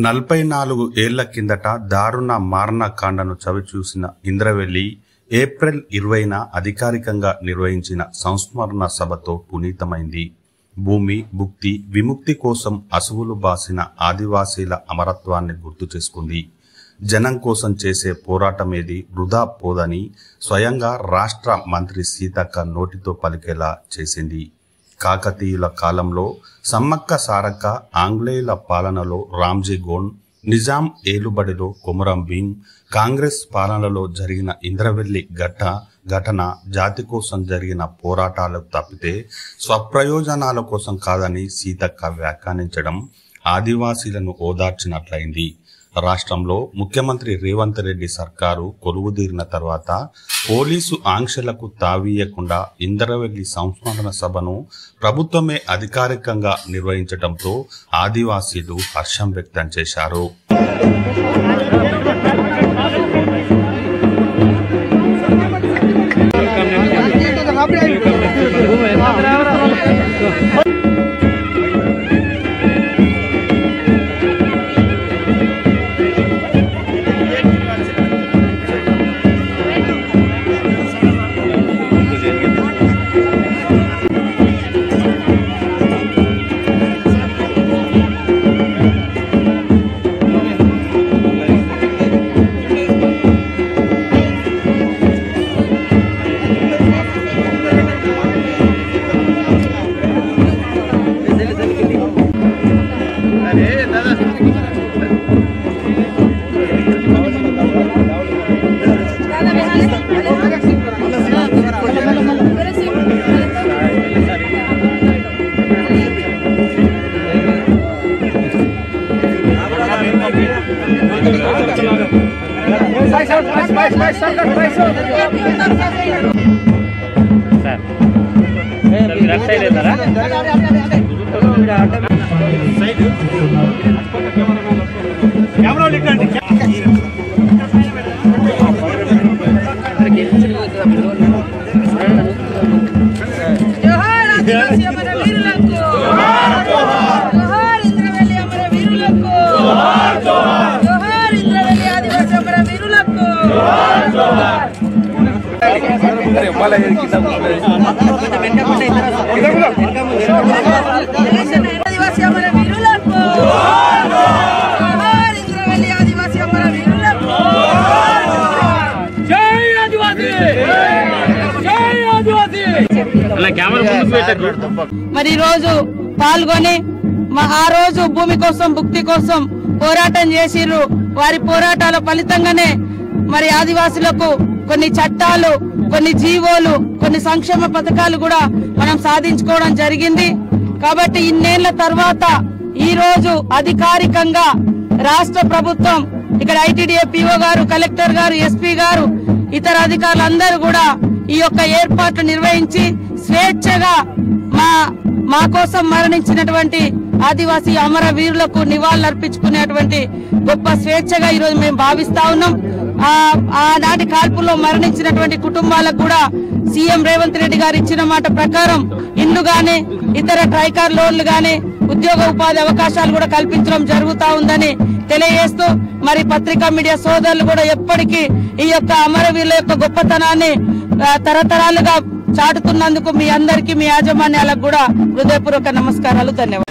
44 ఏళ్ల కిందట దారుణ మారణకాండను చవిచూసిన ఇంద్రవెల్లి ఏప్రిల్ 20న అధికారికంగా నిర్వహించిన సంస్మరణ సభతో పునీతమైంది. భూమి భుక్తి విముక్తి కోసం అసువులు బాసిన ఆదివాసీల అమరత్వాన్ని గుర్తు చేసుకుంది. జనం కోసం చేసే పోరాటమేది వృధా పోదని స్వయంగా రాష్ట్ర మంత్రి సీతక్క నోటితో పలికేలా చేసింది. కాకతీయుల కాలంలో సమ్మక్క సారక్క, ఆంగ్లేయుల పాలనలో రామ్జీ గోండ్, నిజాం ఏలుబడిలో కొమురం భీం, కాంగ్రెస్ పాలనలో జరిగిన ఇంద్రవెల్లి ఘటన జాతి కోసం జరిగిన పోరాటాలు తప్పితే స్వప్రయోజనాల కోసం కాదని సీతక్క వ్యాఖ్యానించడం ఆదివాసీలను ఓదార్చినట్లయింది. రాష్ట్రంలో ముఖ్యమంత్రి రేవంత్ రెడ్డి సర్కారు కొలువుదీరిన తర్వాత పోలీసు ఆంక్షలకు తావీయకుండా ఇంద్రవెల్లి సంస్మరణ సభను ప్రభుత్వమే అధికారికంగా నిర్వహించడంతో ఆదివాసీలు హర్షం వ్యక్తం చేశారు. మరి రోజు పాల్గొని ఆ రోజు భూమి కోసం భుక్తి కోసం పోరాటం చేసిర్రు. వారి పోరాటాల ఫలితంగానే మరి ఆదివాసులకు కొన్ని చట్టాలు, కొన్ని జీవోలు, కొన్ని సంక్షేమ పథకాలు కూడా మనం సాధించుకోవడం జరిగింది. కాబట్టి ఇన్నేళ్ల తర్వాత ఈ రోజు అధికారికంగా రాష్ట్ర ప్రభుత్వం, ఇక్కడ ఐటీడీఏ పీఓ గారు, కలెక్టర్ గారు, ఎస్పీ గారు, ఇతర అధికారులందరూ కూడా ఈ యొక్క ఏర్పాట్లు నిర్వహించి స్వేచ్ఛగా మా కోసం మరణించినటువంటి ఆదివాసీ అమర వీరులకు నివాళులర్పించుకునేటువంటి గొప్ప స్వేచ్ఛగా ఈరోజు మేము భావిస్తా ఉన్నాం. ఆనాటి కాల్పుల్లో మరణించినటువంటి కుటుంబాలకు కూడా సీఎం రేవంత్ రెడ్డి గారు ఇచ్చిన మాట ప్రకారం ఇండ్లు గాని, ఇతర ట్రైకార్ లోన్లు గాని, ఉద్యోగ ఉపాధి అవకాశాలు కూడా కల్పించడం జరుగుతా ఉందని తెలియజేస్తూ, మరి పత్రికా మీడియా సోదరులు కూడా ఎప్పటికీ ఈ యొక్క అమరవీరుల యొక్క గొప్పతనాన్ని తరతరాలుగా చాటుతున్నందుకు మీ అందరికీ, మీ యాజమాన్యాలకు కూడా హృదయపూర్వక నమస్కారాలు, ధన్యవాదాలు.